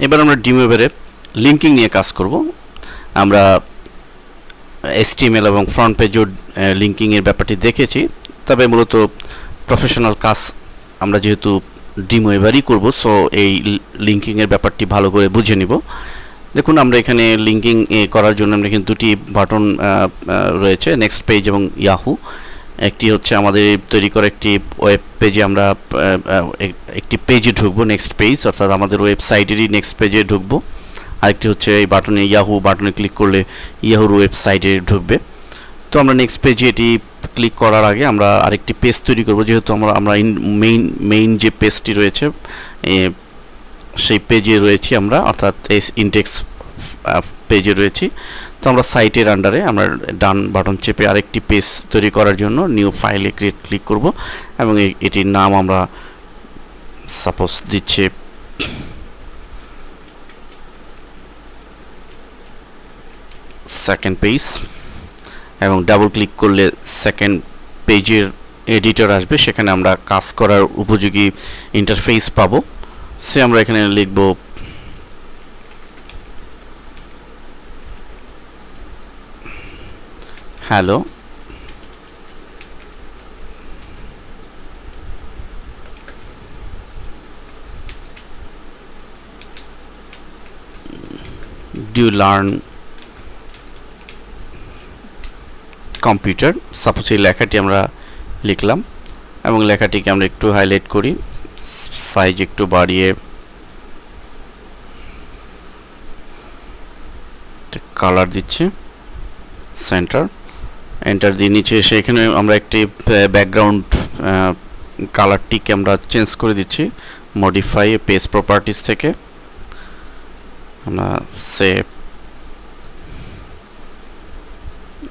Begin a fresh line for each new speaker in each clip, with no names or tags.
এবার আমরা ডিমওয়েভারে লিঙ্কিং নিয়ে কাজ করব। আমরা HTML এবং ফ্রন্ট পেজের লিঙ্কিংয়ের ব্যাপারটি দেখেছি, তবে মূলত প্রফেশনাল কাজ আমরা যেহেতু ডিমওয়েভারই করব, সো এই লিঙ্কিংয়ের ব্যাপারটি ভালো করে বুঝে নিব। দেখুন আমরা এখানে লিঙ্কিং করার জন্য আমরা কিন্তু দুটি বাটন রয়েছে, নেক্সট পেজ এবং ইয়াহু। একটি হচ্ছে আমাদের তৈরি করা একটি ওয়েব পেজে আমরা একটি পেজে ঢুকবো, নেক্সট পেজ, অর্থাৎ আমাদের ওয়েবসাইটেরই নেক্সট পেজে ঢুকবো। আরেকটি হচ্ছে এই বাটনে ইয়াহু বাটনে ক্লিক করলে ইয়াহুর ওয়েবসাইটে ঢুকবে। তো আমরা নেক্সট পেজে এটি ক্লিক করার আগে আমরা আরেকটি পেজ তৈরি করব, যেহেতু আমরা মেইন যে পেজটি রয়েছে সেই পেজে রয়েছি আমরা, অর্থাৎ ইনডেক্স পেজে রয়েছি। তো আমরা সাইটের আন্ডারে আমরা ডান বাটন চেপে আরেকটি পেজ তৈরি করার জন্য নিউ ফাইলে ক্লিক করব এবং এটির নাম আমরা সাপোজ দিচ্ছি সেকেন্ড পেজ, এবং ডাবল ক্লিক করলে সেকেন্ড পেজের এডিটর আসবে, সেখানে আমরা কাজ করার উপযোগী ইন্টারফেস পাবো। সে আমরা এখানে লিখব hello, do you learn computer. Suppose এই লেখাটি আমরা লিখলাম এবং লেখাটিকে আমরা একটু হাইলাইট করি, সাইজ একটু বাড়িয়ে কালার দিচ্ছি, সেন্টার, এন্টার দিয়ে নিচে এসে এখানে আমরা একটি ব্যাকগ্রাউন্ড কালারটিকে আমরা চেঞ্জ করে দিচ্ছি মডিফাই পেজ প্রপার্টিজ থেকে। আমরা সেভ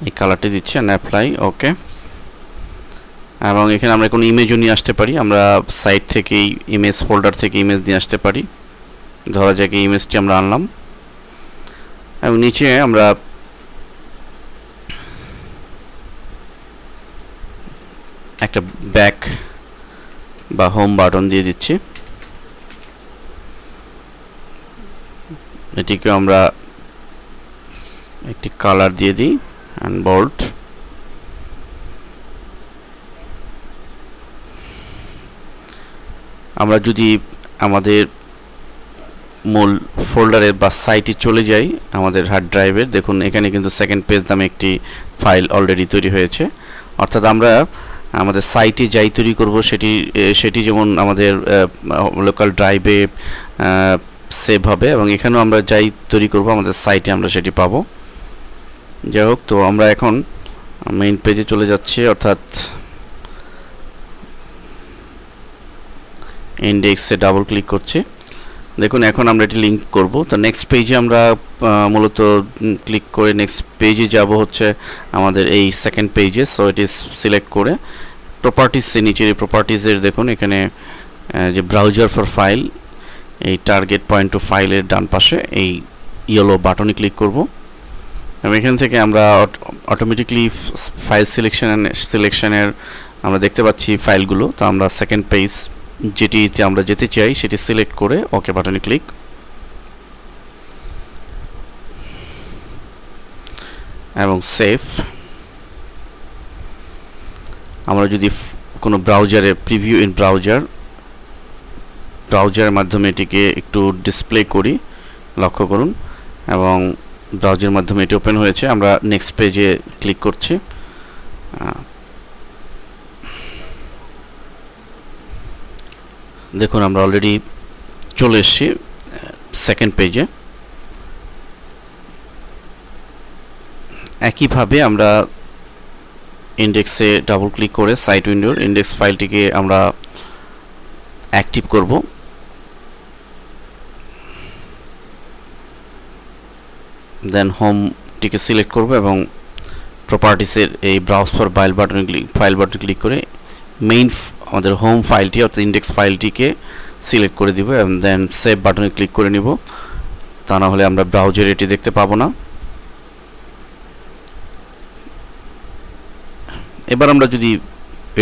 এই কালারটি দিচ্ছি and অ্যাপ্লাই, ওকে। এবং এখানে আমরা কোনো ইমেজও নিয়ে আসতে পারি, আমরা সাইট থেকেই ইমেজ ফোল্ডার থেকে ইমেজ নিয়ে আসতে পারি। ধরা যাক এই ইমেজটি আমরা আনলাম এবং নিচে আমরা একটা ব্যাক বা হোম বাটন দিয়ে দিচ্ছি। এটিকে আমরা একটি কালার দিয়ে দিই and bold। আমরা যদি আমাদের মূল ফোল্ডারে বা সাইটে চলে যাই আমাদের হার্ড ড্রাইভের, দেখুন এখানে কিন্তু সেকেন্ড পেজ নামে একটি ফাইল অলরেডি তৈরি হয়েছে। অর্থাৎ আমরা আমাদের সাইটে যাই তৈরি করব সেটি যেমন আমাদের লোকাল ড্রাইভে সেভ হবে এবং এখানেও আমরা যাই তৈরি করব আমাদের সাইটে আমরা সেটি পাবো। যাই হোক, তো আমরা এখন মেইন পেজে চলে যাচ্ছি, অর্থাৎ ইনডেক্সে ডাবল ক্লিক করছি। দেখুন এখন আমরা এটি লিঙ্ক করব। তো নেক্সট পেজে আমরা মূলত ক্লিক করে নেক্সট পেজে যাব হচ্ছে আমাদের এই সেকেন্ড পেজে। সো এটি সিলেক্ট করে প্রপার্টিসের নিচে প্রপার্টিসের দেখুন এখানে যে ব্রাউজার ফর ফাইল, এই টার্গেট পয়েন্ট টু ফাইলের ডান পাশে এই ইয়েলো বাটনে ক্লিক করব এবং এখান থেকে আমরা অটোমেটিকলি ফাইল সিলেকশনের আমরা দেখতে পাচ্ছি ফাইলগুলো। তো আমরা সেকেন্ড পেজ যেটিতে আমরা যেতে চাই সেটি সিলেক্ট করে ওকে বাটনে ক্লিক, এবং সেভ। আমরা যদি কোনো ব্রাউজারে প্রিভিউ ইন ব্রাউজারের মাধ্যমে এটিকে একটু ডিসপ্লে করি, লক্ষ্য করুন, এবং ব্রাউজারের মাধ্যমে এটি ওপেন হয়েছে। আমরা নেক্সট পেজে ক্লিক করছি। দেখুন আমরা অলরেডি চলে এসেছি সেকেন্ড পেজে। একইভাবে আমরা ইনডেক্সে ডাবল ক্লিক করে সাইট উইন্ডোর ইনডেক্স ফাইলটিকে আমরা অ্যাক্টিভ করব। দেন হোমটিকে সিলেক্ট করব এবং প্রপার্টিসের এই ব্রাউজ ফর ফাইল বাটনে ক্লিক করে মেইন আমাদের হোম ফাইলটি অর্থাৎ ইনডেক্স ফাইলটিকে সিলেক্ট করে দিব এবং দেন সেভ বাটনে ক্লিক করে নিব, তা না হলে আমরা ব্রাউজারে এটি দেখতে পাবো না। এবার আমরা যদি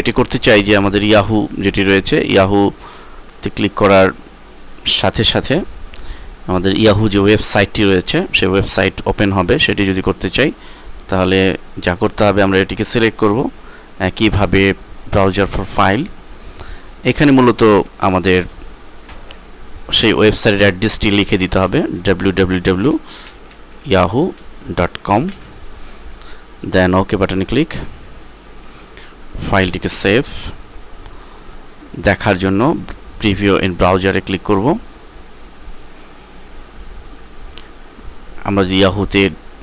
এটি করতে চাই যে আমাদের ইয়াহু যেটি রয়েছে, ইয়াহুতে ক্লিক করার সাথে সাথে আমাদের ইয়াহু যে ওয়েবসাইটটি রয়েছে সেই ওয়েবসাইট ওপেন হবে। সেটি যদি করতে চাই তাহলে যা করতে হবে, আমরা এটিকে সিলেক্ট করব। একইভাবে ব্রাউজার ফর ফাইল, এখানে মূলত আমাদের সেই ওয়েবসাইটের অ্যাড্রেসটি লিখে দিতে হবে www.yahoo.com, দেন ওকে বাটনে ক্লিক। ফাইলটিকে সেভ দেখার জন্য প্রিভিউ ইন ব্রাউজারে ক্লিক করব। আমরা যদি ইয়াহুতে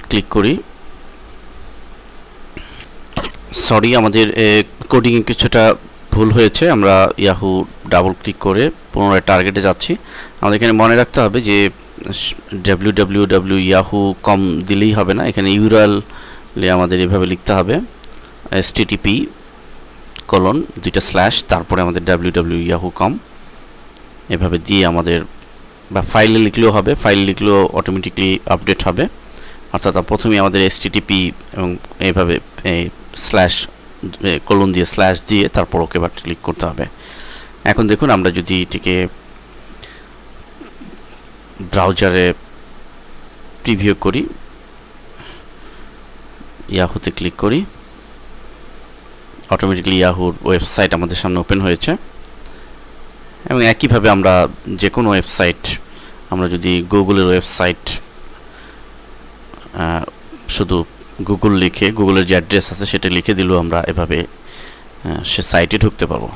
ক্লিক করি, সরি আমাদের কোডিংয়ে কিছুটা ভুল হয়েছে। আমরা ইয়াহু ডাবল ক্লিক করে পুনরায় টার্গেটে যাচ্ছি। আমাদের এখানে মনে রাখতে হবে যে www.yahoo.com দিলেই হবে না, এখানে ইউআরএল আমাদের এভাবে লিখতে হবে http:// তারপরে আমাদের www.yahoo.com এভাবে দিয়ে আমাদের, বা ফাইলে লিখলেও হবে, ফাইল লিখলেও অটোমেটিকলি আপডেট হবে। অর্থাৎ প্রথমেই আমাদের http এবং এইভাবে কোলন দিয়ে স্ল্যাশ দিয়ে তারপর ওকে বাটনে ক্লিক করতে হবে। এখন দেখুন, আমরা যদি এটিকে ব্রাউজারে প্রিভিউ করি, ইয়াহুতে ক্লিক করি, অটোমেটিকলি ইয়াহুর ওয়েবসাইট আমাদের সামনে ওপেন হয়েছে। এবং একইভাবে আমরা যে কোনো ওয়েবসাইট, আমরা যদি গুগলের ওয়েবসাইট শুধু গুগল লিখে, গুগলের যে অ্যাড্রেস আছে সেটা লিখে দিলেও আমরা এভাবে সে সাইটে ঢুকতে পারবো।